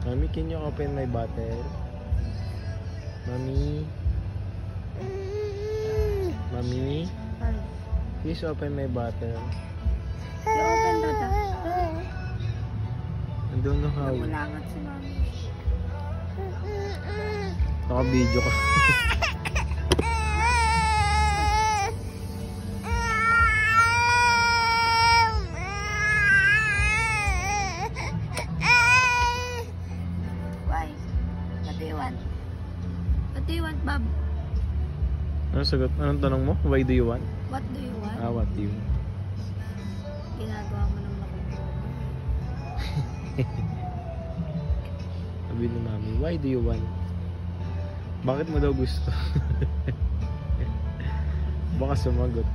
Mommy, can you open my bottle? Mommy? Mommy? Please open my bottle. You open Dada. I don't know how. Namulangat si Mami. Naka-video ka. Why? What do you want? What do you want, Bob? Anong sagot? Anong tanong mo? Why do you want? What do you want? What do you want? Ginagawa mo ng makukuha. Sabi ni Mami, why do you want? Bakit mo daw gusto? Baka sumagot.